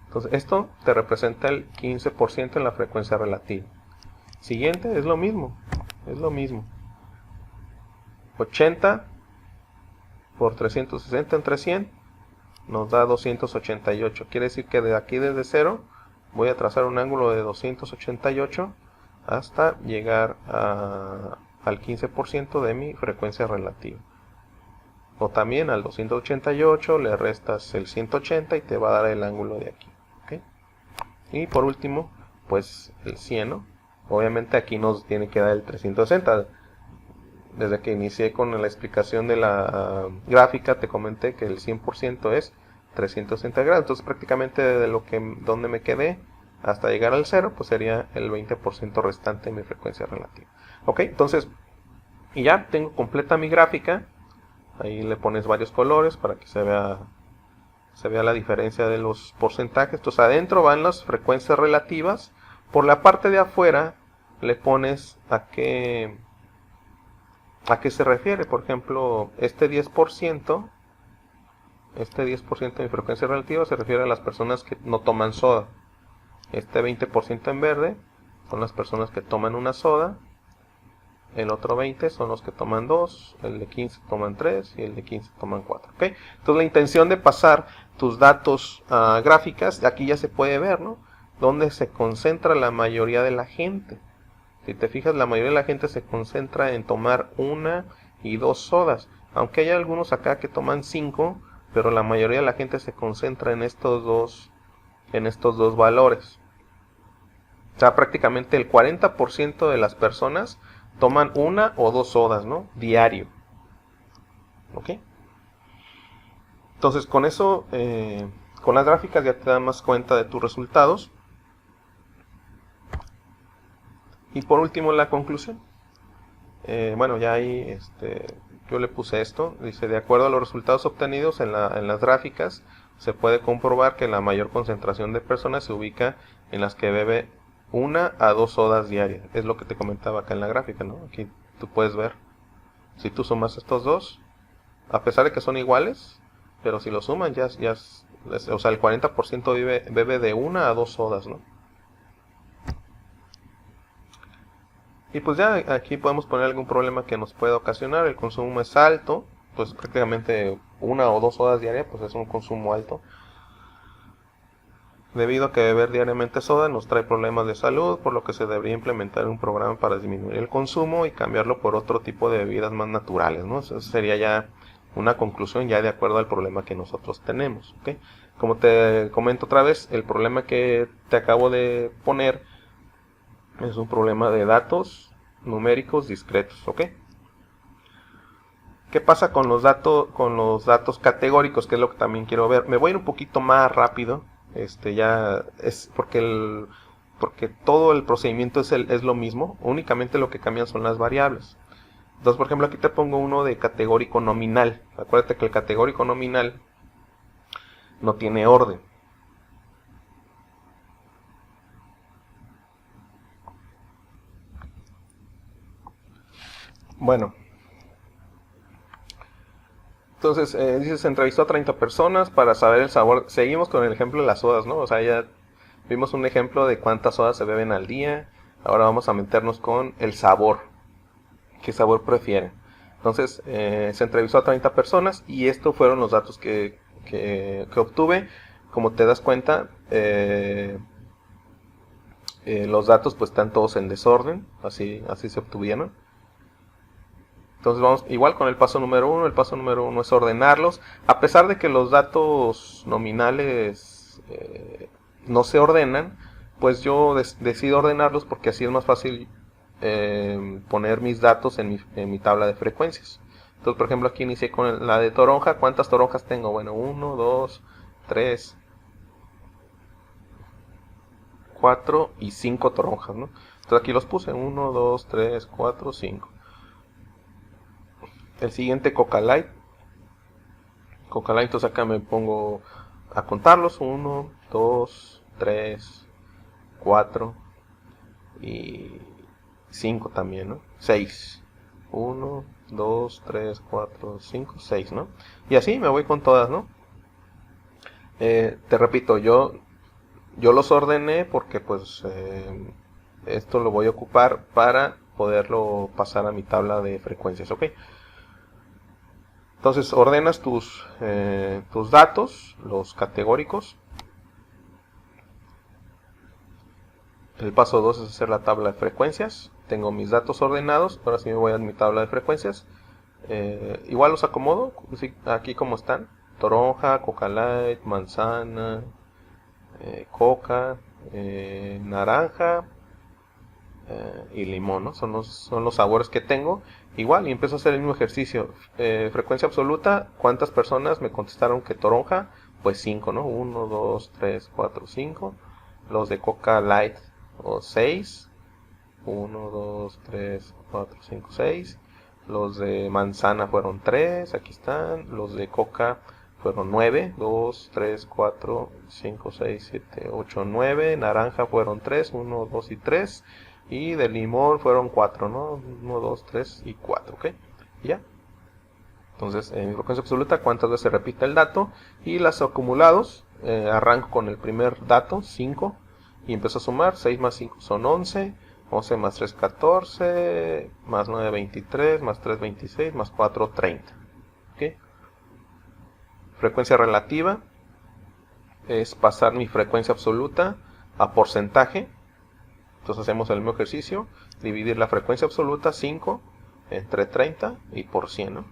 Entonces esto te representa el 15% en la frecuencia relativa. Siguiente es lo mismo. 80 por 360 entre 100 nos da 288. Quiere decir que de aquí desde 0 voy a trazar un ángulo de 288 hasta llegar al 15% de mi frecuencia relativa. O también al 288 le restas el 180 y te va a dar el ángulo de aquí. ¿Okay? Y por último, pues el 100, ¿no? Obviamente aquí nos tiene que dar el 360. Desde que inicié con la explicación de la gráfica te comenté que el 100% es 360 grados. Entonces prácticamente de donde me quedé hasta llegar al 0, pues sería el 20% restante de mi frecuencia relativa. Ok, entonces, y ya tengo completa mi gráfica. Ahí le pones varios colores para que se vea la diferencia de los porcentajes. Entonces adentro van las frecuencias relativas. Por la parte de afuera le pones a qué se refiere. Por ejemplo, este 10% de mi frecuencia relativa se refiere a las personas que no toman soda. Este 20% en verde son las personas que toman una soda. El otro 20 son los que toman 2, el de 15 toman 3 y el de 15 toman 4. ¿Okay? Entonces la intención de pasar tus datos a gráficas, aquí ya se puede ver, ¿no? Donde se concentra la mayoría de la gente. Si te fijas, la mayoría de la gente se concentra en tomar una y dos sodas. Aunque hay algunos acá que toman 5, pero la mayoría de la gente se concentra en estos dos valores. O sea, prácticamente el 40% de las personas toman una o dos sodas, ¿no? Diario. ¿Ok? Entonces con eso, con las gráficas ya te das más cuenta de tus resultados. Y por último la conclusión. Bueno, ya ahí yo le puse esto. Dice, de acuerdo a los resultados obtenidos en las gráficas, se puede comprobar que la mayor concentración de personas se ubica en las que bebe una a dos sodas diarias. Es lo que te comentaba acá en la gráfica, ¿no? Aquí tú puedes ver. Si tú sumas estos dos, a pesar de que son iguales, pero si lo suman o sea, el 40% bebe de una a dos sodas, ¿no? Y pues ya aquí podemos poner algún problema que nos pueda ocasionar. El consumo es alto, pues prácticamente una o dos sodas diarias, pues es un consumo alto. Debido a que beber diariamente soda nos trae problemas de salud, por lo que se debería implementar un programa para disminuir el consumo y cambiarlo por otro tipo de bebidas más naturales, ¿no? Eso sería ya una conclusión ya de acuerdo al problema que nosotros tenemos, ¿ok? Como te comento otra vez, el problema que te acabo de poner es un problema de datos numéricos discretos, ¿ok? ¿Qué pasa con los datos categóricos? Que es lo que también quiero ver. Me voy a ir un poquito más rápido. Ya es porque todo el procedimiento es lo mismo. Únicamente lo que cambian son las variables. Entonces, por ejemplo, aquí te pongo uno de categórico nominal. Acuérdate que el categórico nominal no tiene orden. Bueno, entonces dice, se entrevistó a 30 personas para saber el sabor. Seguimos con el ejemplo de las sodas, ¿no? O sea, ya vimos un ejemplo de cuántas sodas se beben al día. Ahora vamos a meternos con el sabor. ¿Qué sabor prefieren? Entonces, se entrevistó a 30 personas y estos fueron los datos que obtuve. Como te das cuenta, los datos pues están todos en desorden. Así se obtuvieron. Entonces vamos igual con el paso número 1. El paso número 1 es ordenarlos. A pesar de que los datos nominales no se ordenan, pues yo decido ordenarlos porque así es más fácil poner mis datos en mi tabla de frecuencias. Entonces, por ejemplo, aquí inicié con la de toronja. ¿Cuántas toronjas tengo? Bueno, 1, 2, 3, 4 y 5 toronjas, ¿no? Entonces aquí los puse, 1, 2, 3, 4, 5. El siguiente, Coca Light. Coca Light, entonces acá me pongo a contarlos. 1, 2, 3, 4 y 5 también, ¿no? 6. 1, 2, 3, 4, 5, 6, ¿no? Y así me voy con todas, ¿no? Te repito, yo los ordené porque pues esto lo voy a ocupar para poderlo pasar a mi tabla de frecuencias, ¿ok? Entonces ordenas tus datos, los categóricos. El paso 2 es hacer la tabla de frecuencias. Tengo mis datos ordenados. Ahora sí me voy a mi tabla de frecuencias. Igual los acomodo aquí como están. Toronja, Coca Light, manzana, coca, naranja, y limón, ¿no? Son los sabores que tengo. Igual, y empiezo a hacer el mismo ejercicio. Frecuencia absoluta, ¿cuántas personas me contestaron que toronja? Pues 5, ¿no? 1, 2, 3, 4, 5. Los de Coca Light, o 6. 1, 2, 3, 4, 5, 6. Los de manzana fueron 3, aquí están. Los de Coca fueron 9, 2, 3, 4, 5, 6, 7, 8, 9. Naranja fueron 3, 1, 2 y 3. Y de limón fueron 4, ¿no? 1, 2, 3 y 4, ¿ok? Ya. Entonces, en mi frecuencia absoluta, ¿cuántas veces se repite el dato? Y los acumulados, arranco con el primer dato, 5. Y empiezo a sumar, 6 más 5 son 11. 11 más 3, 14. Más 9, 23. Más 3, 26. Más 4, 30. ¿Ok? Frecuencia relativa es pasar mi frecuencia absoluta a porcentaje. Entonces hacemos el mismo ejercicio, dividir la frecuencia absoluta 5 entre 30 y por 100, ¿no?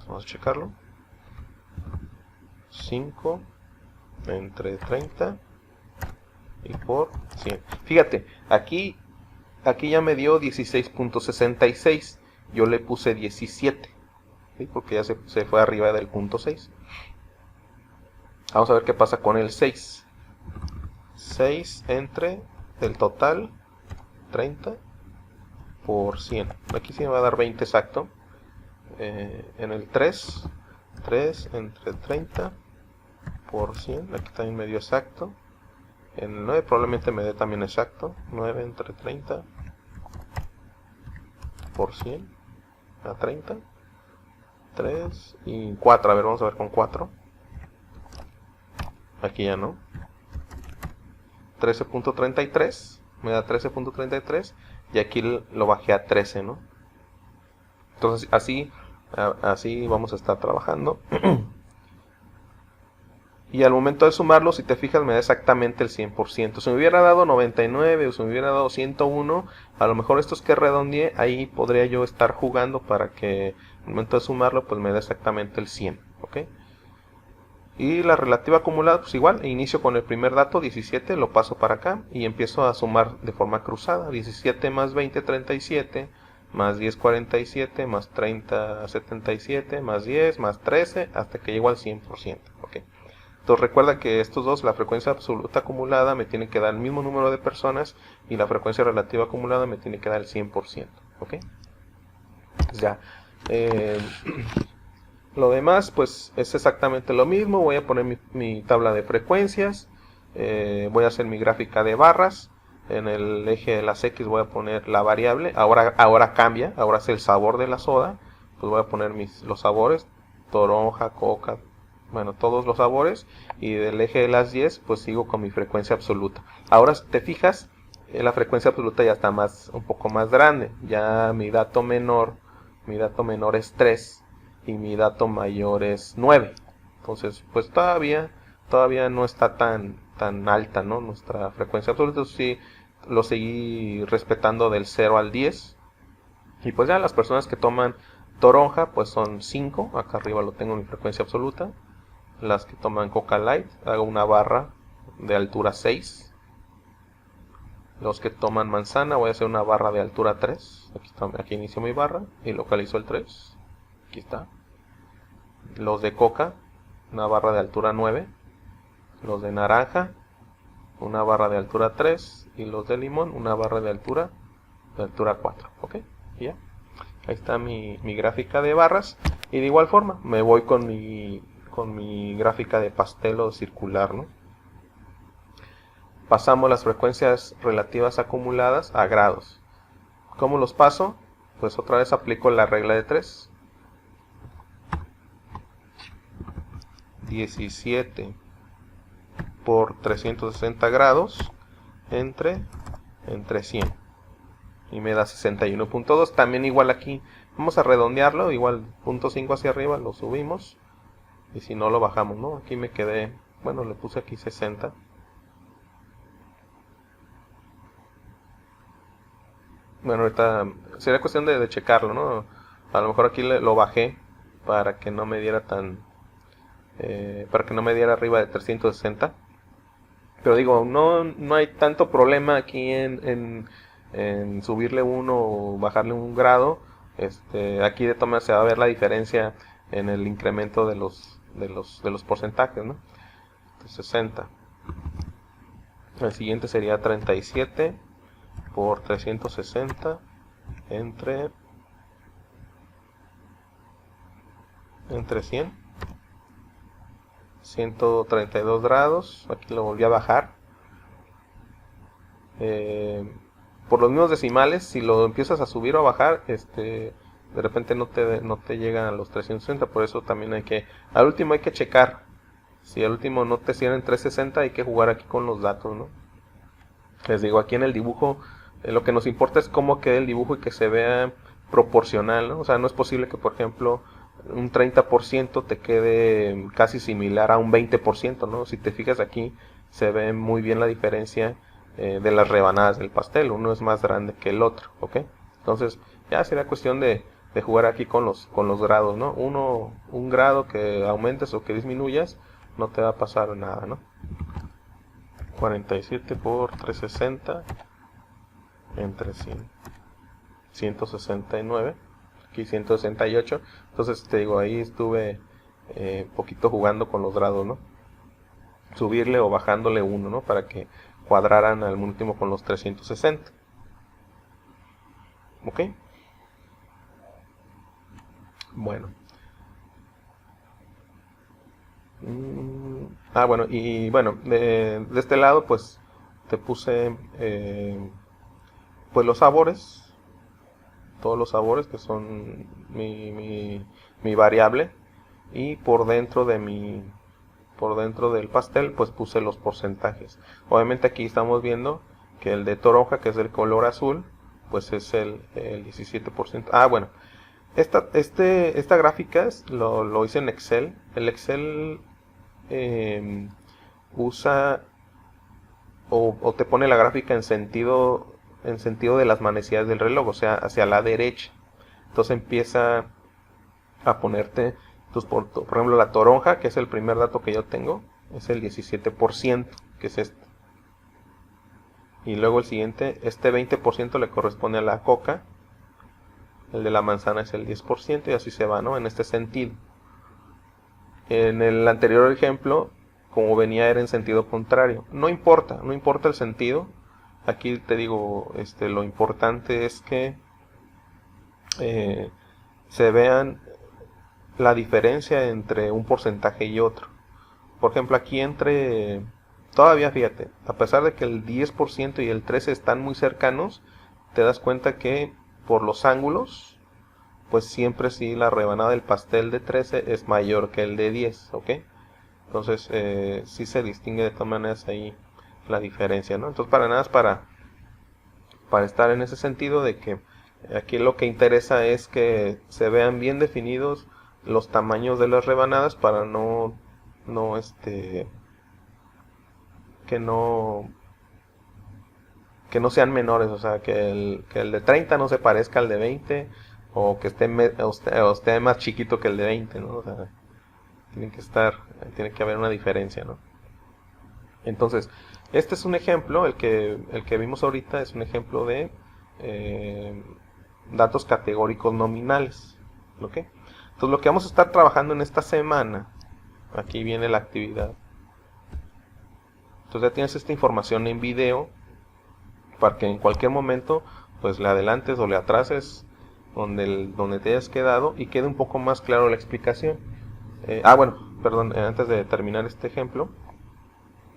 Vamos a checarlo. 5 entre 30 y por 100. Fíjate, aquí ya me dio 16.66. Yo le puse 17, ¿sí? Porque ya se fue arriba del punto 6. Vamos a ver qué pasa con el 6. 6 entre el total 30 por 100. Aquí sí me va a dar 20 exacto. En el 3 entre 30 por 100. Aquí también me dio exacto. En el 9 probablemente me dé también exacto. 9 entre 30 por 100 a 30. 3 y 4. A ver, vamos a ver con 4. Aquí ya no. 13.33. Me da 13.33. Y aquí lo bajé a 13, ¿no? Entonces así vamos a estar trabajando. Y al momento de sumarlo, si te fijas, me da exactamente el 100%. Si me hubiera dado 99 o si me hubiera dado 101, a lo mejor estos que redondeé, ahí podría yo estar jugando para que al momento de sumarlo, pues me dé exactamente el 100. ¿Ok? Y la relativa acumulada, pues igual, inicio con el primer dato, 17, lo paso para acá y empiezo a sumar de forma cruzada. 17 más 20, 37, más 10, 47, más 30, 77, más 10, más 13, hasta que llego al 100%. ¿Ok? Entonces recuerda que estos dos, la frecuencia absoluta acumulada me tiene que dar el mismo número de personas y la frecuencia relativa acumulada me tiene que dar el 100%. ¿Ok? Pues ya. Lo demás pues es exactamente lo mismo. Voy a poner mi tabla de frecuencias. Voy a hacer mi gráfica de barras. En el eje de las X voy a poner la variable. Ahora cambia. Ahora es el sabor de la soda. Pues voy a poner los sabores. Toronja, coca. Bueno, todos los sabores. Y del eje de las 10 pues sigo con mi frecuencia absoluta. Ahora si te fijas, la frecuencia absoluta ya está un poco más grande. Ya mi dato menor es 3. Y mi dato mayor es 9. Entonces, pues todavía no está tan alta, ¿no? Nuestra frecuencia absoluta. Sí, lo seguí respetando del 0 al 10. Y pues ya las personas que toman toronja, pues son 5. Acá arriba lo tengo en mi frecuencia absoluta. Las que toman Coca Light, hago una barra de altura 6. Los que toman manzana, voy a hacer una barra de altura 3. Aquí inicio mi barra y localizo el 3. Aquí está. Los de coca, una barra de altura 9. Los de naranja, una barra de altura 3. Y los de limón, una barra de altura 4. ¿Ok? Ya. Ahí está mi gráfica de barras. Y de igual forma, me voy con mi gráfica de pastel o circular, ¿no? Pasamos las frecuencias relativas acumuladas a grados. ¿Cómo los paso? Pues otra vez aplico la regla de 3. 17 por 360 grados entre 100 y me da 61.2. También igual aquí vamos a redondearlo, igual 0.5 hacia arriba lo subimos y si no lo bajamos, ¿no? Aquí me quedé, bueno, le puse aquí 60. Bueno, ahorita sería cuestión de checarlo, ¿no? A lo mejor aquí lo bajé para que no me diera para que no me diera arriba de 360. Pero digo, no hay tanto problema aquí en en subirle uno o bajarle un grado, aquí de todas maneras se va a ver la diferencia en el incremento de los porcentajes, ¿no? Entonces, 60. El siguiente sería 37 por 360 entre 100. 132 grados. Aquí lo volví a bajar. Por los mismos decimales, si lo empiezas a subir o a bajar, de repente no te llegan a los 360. Por eso también al último hay que checar. Si al último no te cierra en 360, hay que jugar aquí con los datos, ¿no? Les digo, aquí en el dibujo, lo que nos importa es cómo quede el dibujo y que se vea proporcional, ¿no? O sea, no es posible que, por ejemplo, un 30% te quede casi similar a un 20%, ¿no? Si te fijas aquí, se ve muy bien la diferencia de las rebanadas del pastel. Uno es más grande que el otro, ¿ok? Entonces, ya sería cuestión de jugar aquí con los grados, ¿no? Un grado que aumentes o que disminuyas, no te va a pasar nada, ¿no? 47 por 360 entre 100. 169. Aquí 168. Entonces te digo, ahí estuve poquito jugando con los grados, ¿no? Subirle o bajándole uno, ¿no? Para que cuadraran al último con los 360. ¿Ok? Bueno. Bueno, y bueno, de este lado pues te puse pues los sabores, todos los sabores que son mi variable, y por dentro del pastel pues puse los porcentajes. Obviamente aquí estamos viendo que el de toronja, que es el color azul, pues es el 17%. Bueno, esta gráfica lo hice en Excel. El Excel usa o te pone la gráfica en sentido de las manecillas del reloj, o sea, hacia la derecha. Entonces empieza a ponerte, por ejemplo, la toronja, que es el primer dato que yo tengo, es el 17%, que es este. Y luego el siguiente, este 20% le corresponde a la coca, el de la manzana es el 10%, y así se va, ¿no? En este sentido. En el anterior ejemplo, como venía, era en sentido contrario. No importa el sentido. Aquí te digo, lo importante es que se vean la diferencia entre un porcentaje y otro. Por ejemplo, aquí todavía fíjate, a pesar de que el 10% y el 13% están muy cercanos, te das cuenta que por los ángulos, pues siempre sí la rebanada del pastel de 13 es mayor que el de 10, ¿ok? Entonces sí se distingue de todas maneras ahí la diferencia, ¿no? Entonces para nada es para estar en ese sentido de que aquí lo que interesa es que se vean bien definidos los tamaños de las rebanadas para que no sean menores, o sea, que el de 30 no se parezca al de 20, o que esté más chiquito que el de 20, ¿no? O sea, tiene que haber una diferencia, ¿no? Entonces, este es un ejemplo, el que vimos ahorita es un ejemplo de datos categóricos nominales, ¿ok? Entonces, lo que vamos a estar trabajando en esta semana, aquí viene la actividad. Entonces ya tienes esta información en video para que en cualquier momento pues le adelantes o le atrases donde te hayas quedado y quede un poco más claro la explicación. Bueno, perdón, antes de terminar este ejemplo,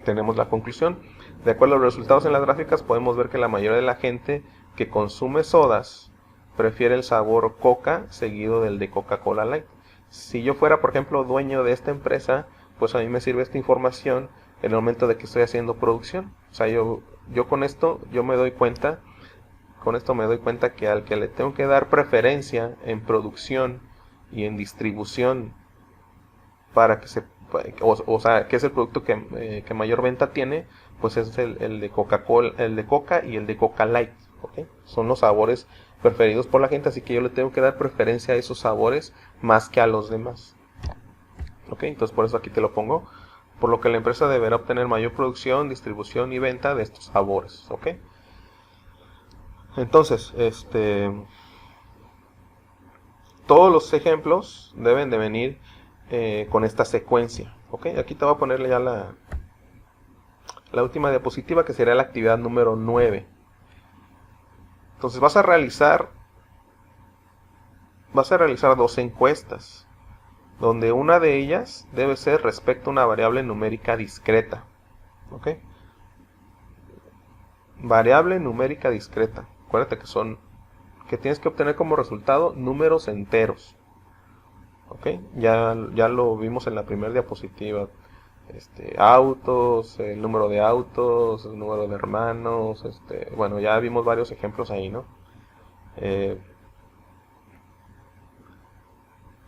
tenemos la conclusión. De acuerdo a los resultados en las gráficas, podemos ver que la mayoría de la gente que consume sodas prefiere el sabor Coca seguido del de Coca-Cola Light. Si yo fuera, por ejemplo, dueño de esta empresa, pues a mí me sirve esta información en el momento de que estoy haciendo producción. O sea, yo con esto me doy cuenta que al que le tengo que dar preferencia en producción y en distribución para que o sea, que es el producto que mayor venta tiene, pues es el de Coca-Cola, el de Coca y el de Coca Light, ¿okay? Son los sabores preferidos por la gente, así que yo le tengo que dar preferencia a esos sabores más que a los demás. ¿Ok? Entonces por eso aquí te lo pongo. Por lo que la empresa deberá obtener mayor producción, distribución y venta de estos sabores. ¿Ok? Entonces, todos los ejemplos deben de venir con esta secuencia. ¿Ok? Aquí te voy a ponerle ya la última diapositiva, que sería la actividad número 9. Entonces vas a realizar dos encuestas, donde una de ellas debe ser respecto a una variable numérica discreta. ¿Ok? Variable numérica discreta. Acuérdate que tienes que obtener como resultado números enteros. ¿Ok? Ya lo vimos en la primera diapositiva. Autos, el número de autos, el número de hermanos, bueno, ya vimos varios ejemplos ahí, ¿no?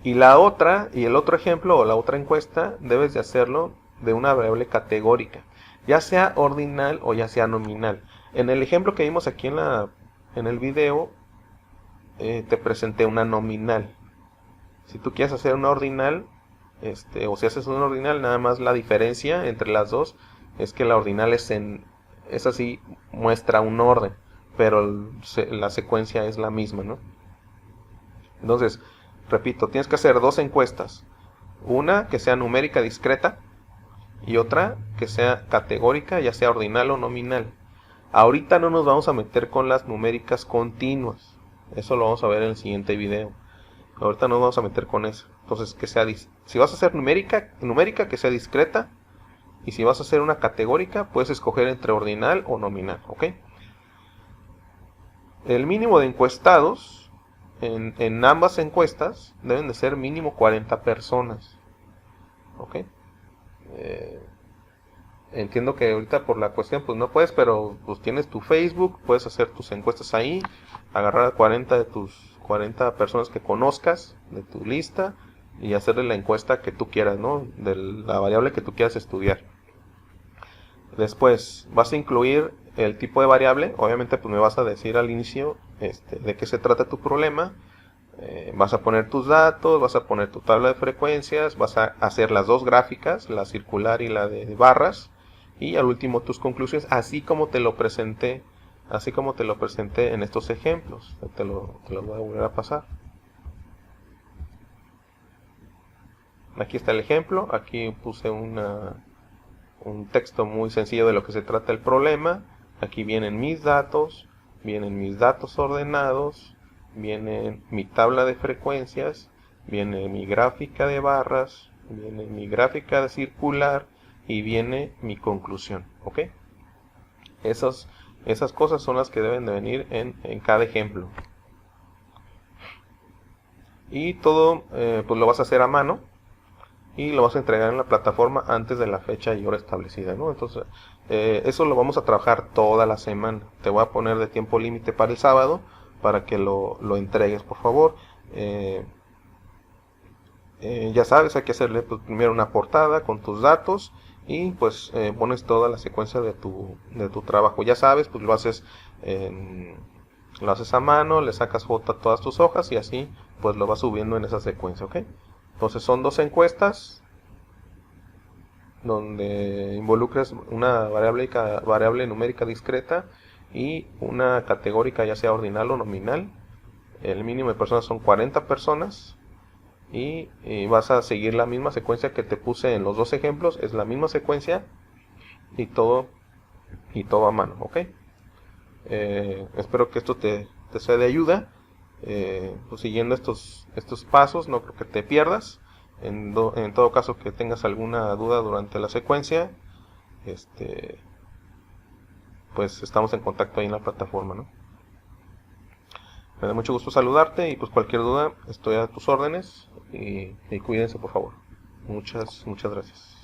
Y el otro ejemplo o la otra encuesta debes de hacerlo de una variable categórica, ya sea ordinal o ya sea nominal. En el ejemplo que vimos aquí en el video, te presenté una nominal. Si tú quieres hacer una ordinal, o si haces una ordinal, nada más la diferencia entre las dos es que la ordinal es así, muestra un orden, pero la secuencia es la misma, ¿no? Entonces, repito, tienes que hacer dos encuestas. Una que sea numérica discreta y otra que sea categórica, ya sea ordinal o nominal. Ahorita no nos vamos a meter con las numéricas continuas. Eso lo vamos a ver en el siguiente video. Ahorita no nos vamos a meter con eso. Entonces, si vas a hacer numérica, que sea discreta. Y si vas a hacer una categórica, puedes escoger entre ordinal o nominal. ¿Ok? El mínimo de encuestados en ambas encuestas deben de ser mínimo 40 personas. ¿Ok? Entiendo que ahorita por la cuestión pues no puedes, pero pues tienes tu Facebook, puedes hacer tus encuestas ahí, agarrar a 40 de tus 40 personas que conozcas de tu lista y hacerle la encuesta que tú quieras, ¿no? De la variable que tú quieras estudiar. Después vas a incluir el tipo de variable. Obviamente pues me vas a decir al inicio de qué se trata tu problema. Vas a poner tus datos, vas a poner tu tabla de frecuencias, vas a hacer las dos gráficas, la circular y la de barras, y al último tus conclusiones, así como te lo presenté en estos ejemplos. Te lo voy a volver a pasar. Aquí está el ejemplo. Aquí puse un texto muy sencillo de lo que se trata el problema. Aquí vienen mis datos ordenados, viene mi tabla de frecuencias, viene mi gráfica de barras, viene mi gráfica de circular y viene mi conclusión. ¿Ok? Esas cosas son las que deben de venir en cada ejemplo. Y todo pues lo vas a hacer a mano y lo vas a entregar en la plataforma antes de la fecha y hora establecida, ¿no? Entonces, eso lo vamos a trabajar toda la semana. Te voy a poner de tiempo límite para el sábado para que lo entregues, por favor. Ya sabes, hay que hacerle pues, primero una portada con tus datos y pues pones toda la secuencia de tu trabajo. Ya sabes, pues lo haces a mano, le sacas foto a todas tus hojas y así pues lo vas subiendo en esa secuencia, ¿ok? Entonces son dos encuestas donde involucres una variable numérica discreta y una categórica, ya sea ordinal o nominal. El mínimo de personas son 40 personas y vas a seguir la misma secuencia que te puse en los dos ejemplos. Es la misma secuencia y todo a mano, ¿ok? Espero que esto te sea de ayuda. Pues siguiendo estos pasos, no creo que te pierdas. En todo caso que tengas alguna duda durante la secuencia, pues estamos en contacto ahí en la plataforma, ¿no? Me da mucho gusto saludarte y pues cualquier duda estoy a tus órdenes y cuídense por favor. Muchas gracias.